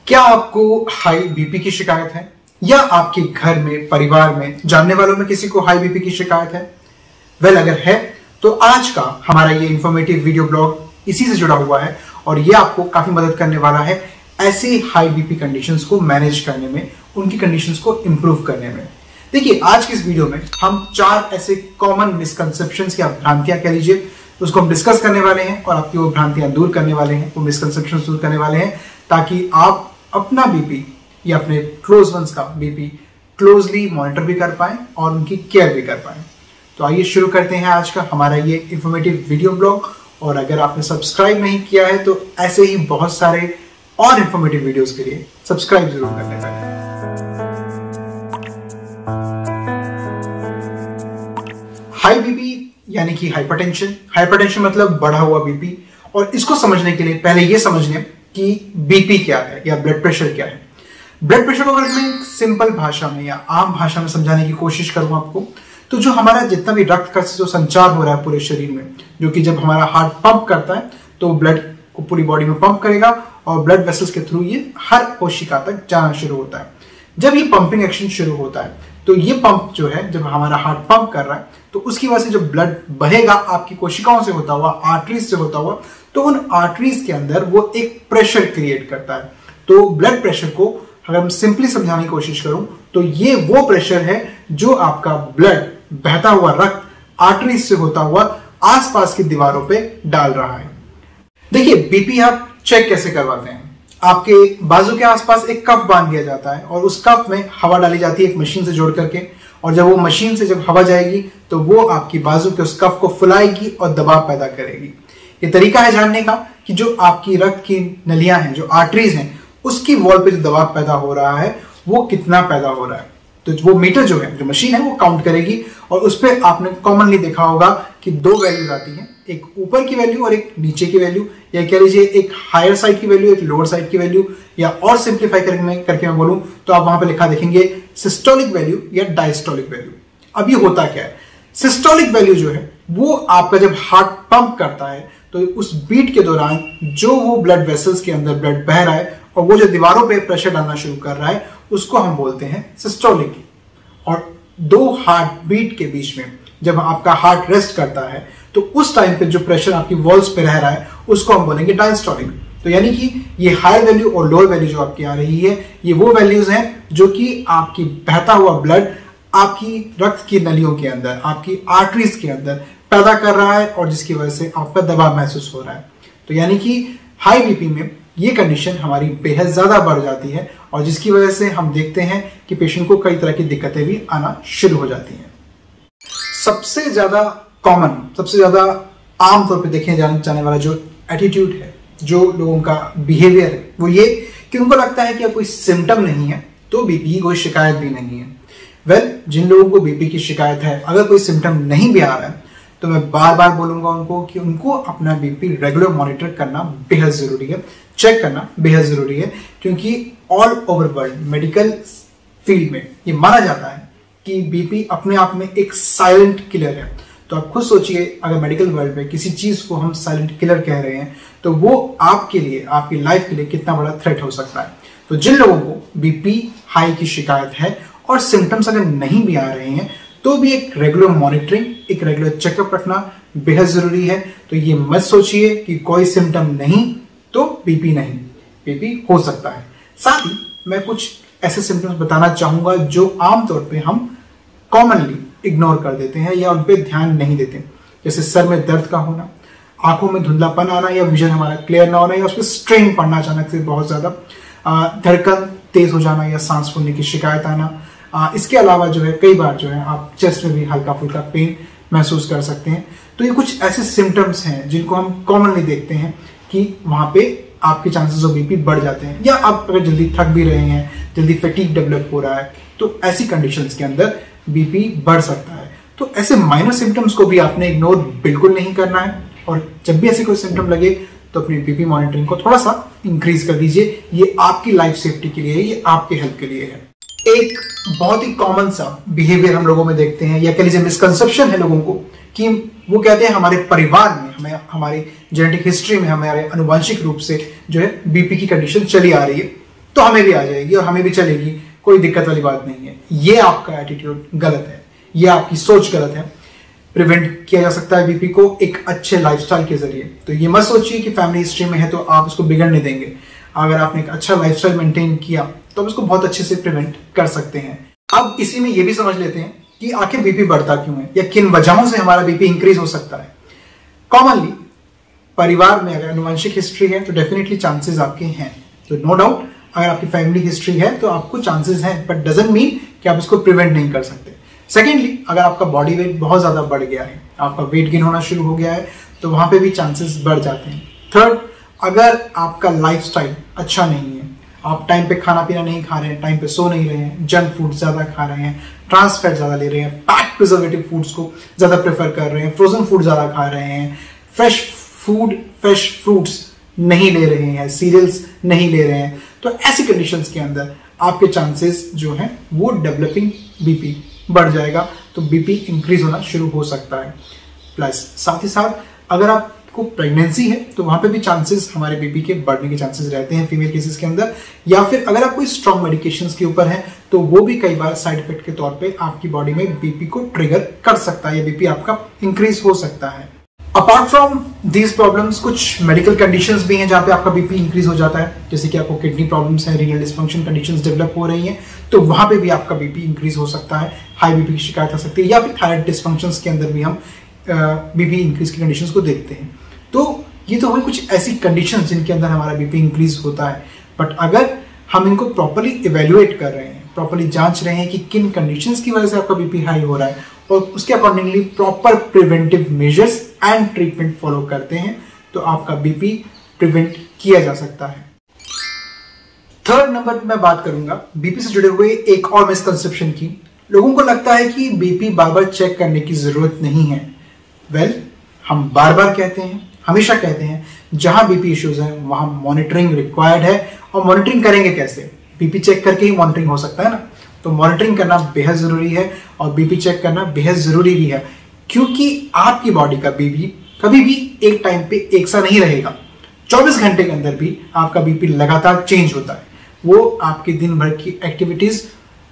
क्या आपको high BP की शिकायत है या आपके घर में, परिवार में, जानने वालों में किसी को हाई बीपी की शिकायत है? अगर है तो आज का हमारा ये इंफॉर्मेटिव वीडियो ब्लॉग इसी से जुड़ा हुआ है और ये आपको काफी मदद करने वाला है ऐसे हाई बीपी कंडीशंस को मैनेज करने में, उनकी कंडीशंस को इंप्रूव करने में। देखिए, आज की इस वीडियो में हम 4 ऐसे कॉमन मिसकंसेप्शंस या भ्रांतियां कह लीजिए, उसको हम डिस्कस करने वाले हैं और आपकी वो भ्रांतियां दूर करने वाले हैं, वो मिसकंसेप्शंस दूर करने वाले हैं, ताकि आप अपना बीपी या अपने क्लोज वंस का बीपी क्लोजली मॉनिटर भी कर पाएं और उनकी केयर भी कर पाएं। तो आइए शुरू करते हैं आज का हमारा ये इंफॉर्मेटिव वीडियो ब्लॉग। और अगर आपने सब्सक्राइब नहीं किया है तो ऐसे ही बहुत सारे और इंफॉर्मेटिव वीडियोस के लिए सब्सक्राइब जरूर कर लें। हाई बीपी यानी कि हाइपरटेंशन। हाइपरटेंशन मतलब बढ़ा हुआ बीपी, और इसको समझने के लिए पहले ये समझ लें कि बीपी क्या है या ब्लड प्रेशर क्या है। ब्लड प्रेशर को अगर मैं सिंपल भाषा में या आम भाषा में समझाने की कोशिश करूं आपको, तो जो हमारा जितना भी रक्त का जो संचार हो रहा है पूरे शरीर में, जो कि जब हमारा हार्ट पंप करता है तो ब्लड को पूरी बॉडी में पंप करेगा और ब्लड वेसल्स के थ्रू ये हर कोशिका तक जाना शुरू होता है। जब ये पंपिंग एक्शन शुरू होता है तो ये पंप जो है, जब हमारा हार्ट पंप कर रहा है तो उसकी वजह से जो ब्लड बहेगा आपकी कोशिकाओं से होता हुआ, आर्टरीज से होता हुआ, तो उन आर्टरीज के अंदर वो एक प्रेशर क्रिएट करता है। तो ब्लड प्रेशर को अगर हम सिंपली समझाने की कोशिश करूं तो ये वो प्रेशर है जो आपका ब्लड, बहता हुआ रक्त आर्टरीज से होता हुआ आसपास की दीवारों पे डाल रहा है। देखिए, बीपी आप चेक कैसे करवाते हैं? आपके बाजू के आसपास एक कफ बांध दिया जाता है और उस कफ में हवा डाली जाती है एक मशीन से जोड़ करके, और जब वो मशीन से जब हवा जाएगी तो वो आपकी बाजू के उस कफ को फुलाएगी और दबाव पैदा करेगी। ये तरीका है जानने का कि जो आपकी रक्त की नलियां हैं, जो आर्टरीज हैं, उसकी वॉल पे जो दबाव पैदा हो रहा है वो कितना पैदा हो रहा है। तो वो मीटर जो है, जो मशीन है, वो काउंट करेगी और उस पर आपने कॉमनली देखा होगा कि 2 वैल्यूज आती हैं, एक ऊपर की वैल्यू और एक नीचे की वैल्यू, या कह लीजिए एक हायर साइड की वैल्यू, एक लोअर साइड की वैल्यू, या और सिंप्लीफाई करके मैं बोलूं तो आप वहां पे लिखा देखेंगे सिस्टोलिक वैल्यू या डायस्टोलिक वैल्यू। अब ये होता क्या है? सिस्टोलिक वैल्यू जो है वो आपका जब हार्ट पंप करता है तो उस बीट के दौरान जो वो ब्लड वेसल्स के अंदर ब्लड बह रहा है और वो जो दीवारों पे प्रेशर डालना शुरू कर रहा है, उसको हम बोलते हैं सिस्टोलिक। और 2 हार्ट बीट के बीच में जब आपका हार्ट रेस्ट करता है तो उस टाइम पे जो प्रेशर आपकी वॉल्स पे रह रहा है उसको हम बोलेंगे डायस्टोलिक। तो यानी कि ये हाई वैल्यू और लोअर वैल्यू जो आपकी आ रही है, ये वो वैल्यूज हैं जो कि आपकी बहता हुआ ब्लड आपकी रक्त की नलियों के अंदर, आपकी आर्टरीज के अंदर पैदा कर रहा है और जिसकी वजह से आपका दबाव महसूस हो रहा है। तो यानी कि हाई बीपी में ये कंडीशन हमारी बेहद ज्यादा बढ़ जाती है और जिसकी वजह से हम देखते हैं कि पेशेंट को कई तरह की दिक्कतें भी आना शुरू हो जाती हैं। सबसे ज्यादा कॉमन, सबसे ज्यादा आमतौर पे देखे जाने वाला जो एटीट्यूड है, जो लोगों का बिहेवियर है, वो ये कि उनको लगता है कि कोई सिम्टम नहीं है तो बीपी की कोई शिकायत भी नहीं है। जिन लोगों को बीपी की शिकायत है, अगर कोई सिम्टम नहीं भी आ रहा है तो मैं बार बार बोलूंगा उनको कि उनको अपना बीपी रेगुलर मॉनिटर करना बेहद जरूरी है, चेक करना बेहद जरूरी है, क्योंकि all over world medical field में ये माना जाता है कि बीपी अपने आप में एक साइलेंट किलर है। तो आप खुद सोचिए, अगर मेडिकल वर्ल्ड में किसी चीज को हम साइलेंट किलर कह रहे हैं तो वो आपके लिए, आपकी लाइफ के लिए कितना बड़ा थ्रेट हो सकता है। तो जिन लोगों को बीपी हाई की शिकायत है और सिम्टम्स अगर नहीं भी आ रहे हैं तो भी एक रेगुलर मॉनिटरिंग, एक रेगुलर चेकअप रखना बेहद जरूरी है। तो ये मत सोचिए कि कोई सिम्टम नहीं तो बीपी नहीं, बीपी हो सकता है। साथ ही मैं कुछ ऐसे सिम्टम्स बताना चाहूंगा जो आमतौर पे हम कॉमनली इग्नोर कर देते हैं या उन पे ध्यान नहीं देते, जैसे सर में दर्द का होना, आंखों में धुंधलापन आना या विजन हमारा क्लियर ना होना या उस पर स्ट्रेन पड़ना अचानक से बहुत ज्यादा, धड़कन तेज हो जाना या सांस फूलने की शिकायत आना। इसके अलावा जो है कई बार जो है आप चेस्ट में भी हल्का फुल्का पेन महसूस कर सकते हैं। तो ये कुछ ऐसे सिम्टम्स हैं जिनको हम कॉमनली देखते हैं कि वहां पे आपके चांसेस ऑफ बीपी बढ़ जाते हैं, या आप अगर जल्दी थक भी रहे हैं, जल्दी फटीग डेवलप हो रहा है, तो ऐसी कंडीशंस के अंदर बीपी बढ़ सकता है। तो ऐसे माइनर सिम्टम्स को भी आपने इग्नोर बिल्कुल नहीं करना है, और जब भी ऐसे कोई सिम्टम लगे तो अपनी बीपी मॉनिटरिंग को थोड़ा सा इंक्रीज कर दीजिए। ये आपकी लाइफ सेफ्टी के लिए है, ये आपके हेल्थ के लिए है। एक बहुत ही कॉमन सा बिहेवियर हम लोगों में देखते हैं, या कह लीजिए मिसकंसेप्शन है लोगों को, कि वो कहते हैं हमारे परिवार में, हमें हमारी जेनेटिक हिस्ट्री में, हमारे आनुवंशिक रूप से जो है बीपी की कंडीशन चली आ रही है। तो हमें भी आ जाएगी और हमें भी चलेगी, कोई दिक्कत वाली बात नहीं है। ये आपका एटीट्यूड गलत है, ये आपकी सोच गलत है। प्रिवेंट किया जा सकता है बीपी को एक अच्छे लाइफस्टाइल के जरिए। तो ये मत सोचिए कि फैमिली हिस्ट्री में है तो आप इसको बिगड़ने देंगे। अगर आपने एक अच्छा लाइफस्टाइल मेंटेन किया तो आप इसको बहुत अच्छे से प्रिवेंट कर सकते हैं। अब इसी में ये भी समझ लेते हैं कि आखिर बीपी बढ़ता क्यों है या किन वजहों से हमारा बीपी इंक्रीज हो सकता है। कॉमनली परिवार में अगर अनुवांशिक हिस्ट्री है तो डेफिनेटली चांसेस आपके हैं। तो नो डाउट अगर आपकी फैमिली हिस्ट्री है तो आपको चांसेस हैं, बट डजंट मीन कि आप इसको प्रिवेंट नहीं कर सकते। सेकेंडली, अगर आपका बॉडी वेट बहुत ज्यादा बढ़ गया है, आपका वेट गेन होना शुरू हो गया है, तो वहां पे भी चांसेस बढ़ जाते हैं। थर्ड, अगर आपका लाइफस्टाइल अच्छा नहीं है, आप टाइम पे खाना पीना नहीं खा रहे हैं, टाइम पे सो नहीं रहे हैं, जंक फूड ज्यादा खा रहे हैं, ट्रांस फैट ज्यादा ले रहे हैं, पैक्ड प्रिजर्वेटिव फूड्स को ज्यादा प्रेफर कर रहे हैं, फ्रोजन फूड ज्यादा खा रहे हैं, फ्रेश फूड फ्रेश फ्रूट्स नहीं ले रहे हैं, सीरियल्स नहीं ले रहे हैं, तो ऐसी कंडीशंस के अंदर आपके चांसेस जो हैं वो डेवलपिंग बीपी बढ़ जाएगा, तो बीपी इंक्रीज होना शुरू हो सकता है। प्लस साथ ही साथ अगर आपको प्रेगनेंसी है तो वहां पे भी चांसेस हमारे बीपी के बढ़ने के चांसेस रहते हैं फीमेल केसेस के अंदर। या फिर अगर आप कोई स्ट्रॉन्ग मेडिकेशंस के ऊपर है तो वो भी कई बार साइड इफेक्ट के तौर पे आपकी बॉडी में बीपी को ट्रिगर कर सकता है या बीपी आपका इंक्रीज हो सकता है। अपार्ट फ्रॉम दीज प्रॉब्लम्स कुछ मेडिकल कंडीशंस भी हैं जहां पे आपका बीपी इंक्रीज हो जाता है, जैसे कि आपको किडनी प्रॉब्लम्स हैं, रीनल डिसफंक्शन कंडीशंस डेवलप हो रही हैं, तो वहां पे भी आपका बीपी इंक्रीज हो सकता है, हाई बीपी की शिकायत आ सकती है। या फिर थायराइड डिसफंक्शंस के अंदर भी हम बीपी इंक्रीज की कंडीशंस को देखते हैं। तो ये तो हुई कुछ ऐसी कंडीशंस जिनके अंदर हमारा बीपी इंक्रीज होता है, बट अगर हम इनको प्रॉपर्ली इवेल्युएट कर रहे हैं, प्रॉपर्ली जांच रहे हैं कि किन कंडीशंस की वजह से आपका बीपी हाई हो रहा है और उसके accordingly proper preventive measures and treatment follow करते हैं, तो आपका बीपी प्रिवेंट किया जा सकता है। थर्ड नंबर पे मैं बात करूंगा बीपी से जुड़े हुए एक और मिसकंसेप्शन की। लोगों को लगता है कि बीपी बार बार चेक करने की जरूरत नहीं है। वेल, हम बार बार कहते हैं, हमेशा कहते हैं, जहां बीपी इश्यूज हैं वहां मॉनिटरिंग रिक्वायर्ड है। और मॉनिटरिंग करेंगे कैसे? बीपी चेक करके ही मॉनिटरिंग हो सकता है ना। तो मॉनिटरिंग करना बेहद जरूरी है और बीपी चेक करना बेहद जरूरी भी है, क्योंकि आपकी बॉडी का बीपी कभी भी एक टाइम पे एक सा नहीं रहेगा। 24 घंटे के अंदर भी आपका बीपी लगातार चेंज होता है। वो आपके दिन भर की एक्टिविटीज,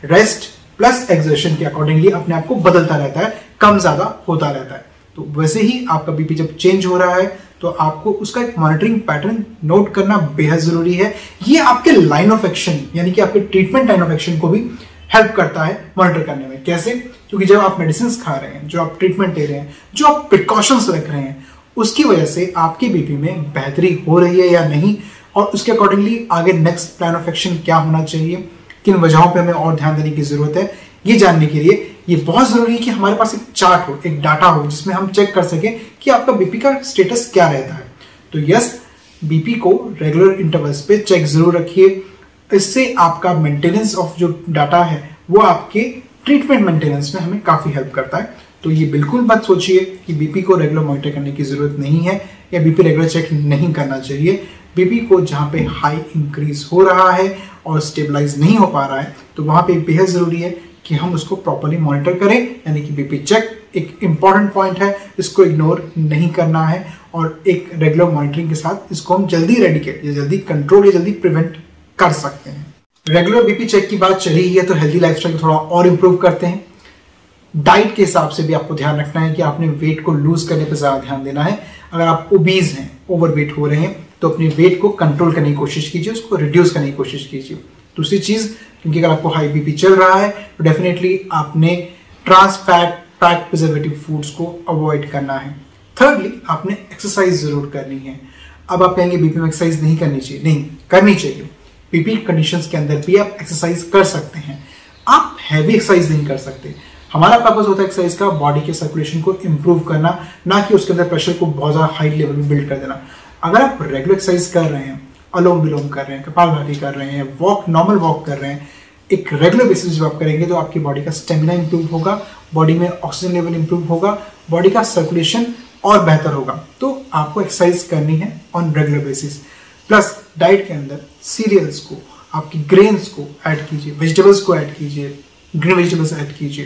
रेस्ट प्लस एक्सर्शन के अकॉर्डिंगली अपने आप को बदलता रहता है, कम ज्यादा होता रहता है। तो वैसे ही आपका बीपी जब चेंज हो रहा है तो आपको उसका एक मॉनिटरिंग पैटर्न नोट करना बेहद जरूरी है। ये आपके लाइन ऑफ एक्शन यानी कि आपके ट्रीटमेंट लाइन ऑफ एक्शन को भी हेल्प करता है मॉनिटर करने में। कैसे? क्योंकि जब आप मेडिसिन खा रहे हैं, जो आप ट्रीटमेंट ले रहे हैं, जो आप प्रिकॉशंस रख रहे हैं, उसकी वजह से आपकी बीपी में बेहतरी हो रही है या नहीं, और उसके अकॉर्डिंगली आगे नेक्स्ट प्लान ऑफ एक्शन क्या होना चाहिए, किन वजहों पे हमें और ध्यान देने की जरूरत है, ये जानने के लिए ये बहुत जरूरी है कि हमारे पास एक चार्ट हो, एक डाटा हो, जिसमें हम चेक कर सकें कि आपका बीपी का स्टेटस क्या रहता है। तो यस, बीपी को रेगुलर इंटरवल्स पे चेक जरूर रखिए। इससे आपका मेंटेनेंस ऑफ जो डाटा है वो आपके ट्रीटमेंट मेंटेनेंस में हमें काफी हेल्प करता है। तो ये बिल्कुल मत सोचिए कि बीपी को रेगुलर मॉनिटर करने की जरूरत नहीं है या बीपी रेगुलर चेक नहीं करना चाहिए। बीपी को जहां पे हाई इंक्रीज हो रहा है और स्टेबलाइज नहीं हो पा रहा है, तो वहां पे बेहद जरूरी है कि हम उसको प्रॉपर्ली मॉनिटर करें, यानी कि बीपी चेक एक इंपॉर्टेंट पॉइंट है, इसको इग्नोर नहीं करना है और एक रेगुलर मॉनिटरिंग के साथ इसको हम जल्दी रेडिकेट या जल्दी कंट्रोल या जल्दी प्रिवेंट कर सकते हैं। रेगुलर बीपी चेक की बात चली ही है तो हेल्दी लाइफस्टाइल को थोड़ा और इंप्रूव करते हैं। डाइट के हिसाब से भी आपको ध्यान रखना है कि आपने वेट को लूज करने पर ज्यादा ध्यान देना है। अगर आप ओबीज हैं, ओवरवेट हो रहे हैं, तो अपने वेट को कंट्रोल करने की कोशिश कीजिए, उसको रिड्यूस करने की कोशिश कीजिए। दूसरी चीज, क्योंकि अगर आपको हाई बीपी चल रहा है तो डेफिनेटली आपने trans fat packed preservative foods को अवॉइड करना है। थर्डली, आपने एक्सरसाइज जरूर करनी है। अब आप कहेंगे बीपी में एक्सरसाइज नहीं करनी चाहिए, नहीं करनी चाहिए। बीपी कंडीशंस के अंदर भी आप एक्सरसाइज कर सकते हैं। आप हैवी एक्सरसाइज नहीं कर सकते। हमारा पर्पस होता है एक्सरसाइज का बॉडी के सर्कुलेशन को इंप्रूव करना, ना कि उसके अंदर प्रेशर को बहुत ज्यादा हाई लेवल में बिल्ड कर देना। अगर आप रेगुलर एक्सरसाइज कर रहे हैं, अनुलोम विलोम कर रहे हैं, कपालभाति कर रहे हैं, वॉक, नॉर्मल वॉक कर रहे हैं, एक रेगुलर बेसिस जब आप करेंगे तो आपकी बॉडी का स्टेमिना इंप्रूव होगा, बॉडी में ऑक्सीजन लेवल इंप्रूव होगा, बॉडी का सर्कुलेशन और बेहतर होगा। तो आपको एक्सरसाइज करनी है on regular basis. Plus diet के अंदर सीरियल्स को, आपकी ग्रेन्स को ऐड कीजिए, वेजिटेबल्स को ऐड कीजिए, ग्रीन वेजिटेबल्स ऐड कीजिए,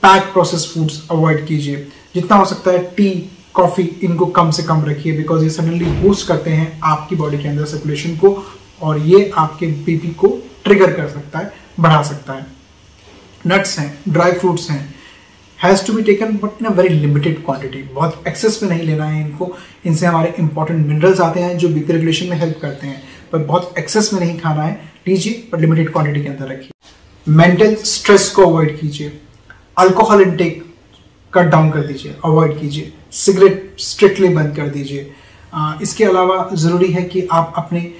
पैक्ड प्रोसेस्ड फूड्स अवॉइड कीजिए। जितना हो सकता है टी, कॉफी, इनको कम से कम रखिए, बिकॉज ये सडनली बूस्ट करते हैं आपकी बॉडी के अंदर सर्कुलेशन को और ये आपके बीपी को ट्रिगर कर सकता है, बढ़ा सकता है। नट्स हैं, ड्राई फ्रूट्स हैं, has to be taken but in a very limited quantity. बहुत एक्सेस में नहीं लेना है इनको। इनसे हमारे इंपॉर्टेंट मिनरल्स आते हैं जो बीपी रेगुलेशन में हेल्प करते हैं, पर बहुत एक्सेस में नहीं खाना है। लीजिए पर लिमिटेड क्वांटिटी के अंदर रखिए। मेंटल स्ट्रेस को अवॉइड कीजिए। अल्कोहल इंटेक कट डाउन कर दीजिए, अवॉइड कीजिए। सिगरेट स्ट्रिक्टली बंद कर दीजिए। इसके अलावा ज़रूरी है कि आप अपने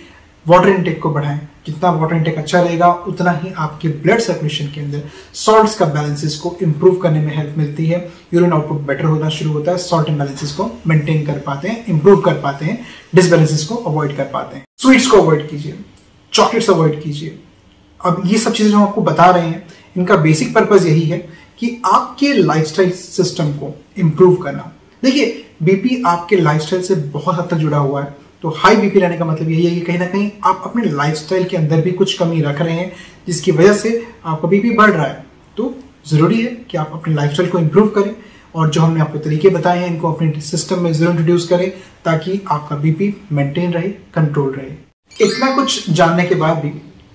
वाटर इंटेक को बढ़ाएं। जितना वाटर इंटेक अच्छा रहेगा उतना ही आपके ब्लड सर्कुलेशन के अंदर सॉल्ट्स का बैलेंसेस को इंप्रूव करने में हेल्प मिलती है। यूरिन आउटपुट बेटर होना शुरू होता है। सॉल्ट इम्बैलेंसेस को मेंटेन कर पाते हैं, इंप्रूव कर पाते हैं, डिसबैलेंसेस को अवॉइड कर पाते हैं। स्वीट्स को अवॉइड कीजिए, चॉकलेट्स अवॉइड कीजिए। अब ये सब चीजें जो आपको बता रहे हैं इनका बेसिक पर्पज यही है कि आपके लाइफस्टाइल सिस्टम को इंप्रूव करना। देखिए बीपी आपके लाइफस्टाइल से बहुत हद तक जुड़ा हुआ है। तो हाई बीपी रहने का मतलब यही है कि कहीं ना कहीं आप अपने लाइफस्टाइल के अंदर भी कुछ कमी रख रहे हैं जिसकी वजह से आपका बीपी बढ़ रहा है। तो जरूरी है कि आप अपने लाइफस्टाइल को इंप्रूव करें और जो हमने आपको तरीके बताए हैं इनको अपने सिस्टम में जरूर इंट्रोड्यूस करें ताकि आपका बीपी मेंटेन रहे, कंट्रोल रहे। इतना कुछ जानने के बाद भी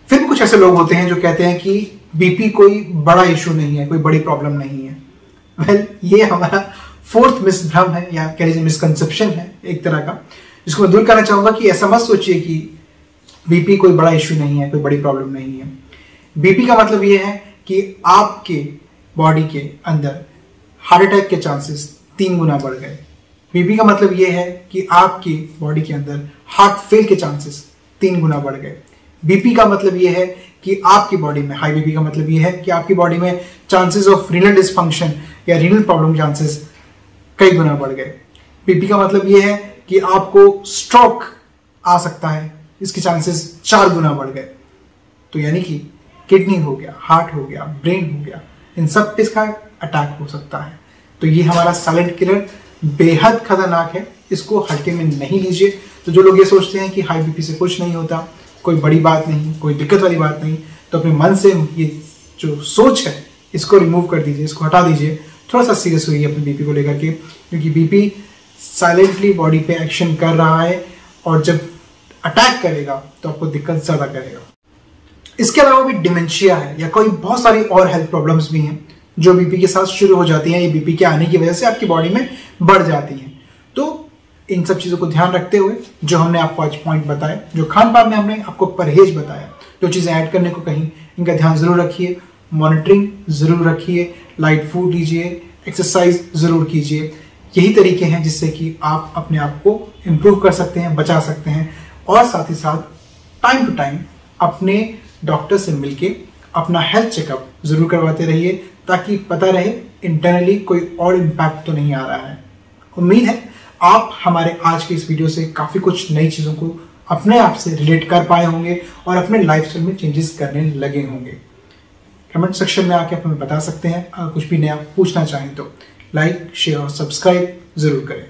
फिर भी कुछ ऐसे लोग होते हैं जो कहते हैं कि बीपी कोई बड़ा इशू नहीं है, कोई बड़ी प्रॉब्लम नहीं है। वेल, ये हमारा फोर्थ मिसभ्रम है या कह लीजिए मिसकंसेप्शन है एक तरह का, जिसको मैं दूर करना चाहूंगा कि ऐसा मत सोचिए कि बीपी कोई बड़ा इशू नहीं है, कोई बड़ी प्रॉब्लम नहीं है। बीपी का मतलब ये है कि आपके बॉडी के अंदर हार्ट अटैक के चांसेस 3 गुना बढ़ गए। बीपी का मतलब ये है कि आपकी बॉडी के अंदर हार्ट फेल के चांसेस 3 गुना बढ़ गए। बीपी का मतलब ये है कि आपकी बॉडी में, हाई बीपी का मतलब ये है कि आपकी बॉडी में चांसेस ऑफ रीनल डिसफंक्शन या रीनल प्रॉब्लम चांसेस कई गुना बढ़ गए। बीपी का मतलब ये है कि आपको स्ट्रोक आ सकता है, इसके चांसेस 4 गुना बढ़ गए। तो यानी कि किडनी हो गया, हार्ट हो गया, ब्रेन हो गया, इन सब पे इसका अटैक हो सकता है। तो ये हमारा साइलेंट किलर बेहद खतरनाक है, इसको हल्के में नहीं लीजिए। तो जो लोग ये सोचते हैं कि हाई बीपी से कुछ नहीं होता, कोई बड़ी बात नहीं, कोई दिक्कत वाली बात नहीं, तो अपने मन से ये जो सोच है इसको रिमूव कर दीजिए, इसको हटा दीजिए। थोड़ा सा सीरियस हुई अपने बीपी को लेकर के, क्योंकि बीपी साइलेंटली बॉडी पे एक्शन कर रहा है और जब अटैक करेगा तो आपको दिक्कत ज्यादा करेगा। इसके अलावा भी डिमेंशिया है या कोई बहुत सारी और हेल्थ प्रॉब्लम्स भी हैं जो बीपी के साथ शुरू हो जाती हैं। ये बीपी के आने की वजह से आपकी बॉडी में बढ़ जाती हैं। तो इन सब चीजों को ध्यान रखते हुए जो हमने आपको आज पॉइंट बताए, जो खान पान में हमने आपको परहेज बताया, जो चीजें ऐड करने को कहीं, इनका ध्यान जरूर रखिए। मॉनिटरिंग जरूर रखिए, लाइट फूड लीजिए, एक्सरसाइज जरूर कीजिए। यही तरीके हैं जिससे कि आप अपने आप को इम्प्रूव कर सकते हैं, बचा सकते हैं। और साथ ही साथ टाइम टू टाइम अपने डॉक्टर से मिलके अपना हेल्थ चेकअप जरूर करवाते रहिए ताकि पता रहे इंटरनली कोई और इम्पैक्ट तो नहीं आ रहा है। उम्मीद है आप हमारे आज के इस वीडियो से काफी कुछ नई चीजों को अपने आप से रिलेट कर पाए होंगे और अपने लाइफस्टाइल में चेंजेस करने लगे होंगे। कमेंट सेक्शन में आके आप हमें बता सकते हैं। अगर कुछ भी नया पूछना चाहें तो लाइक, शेयर और सब्सक्राइब जरूर करें।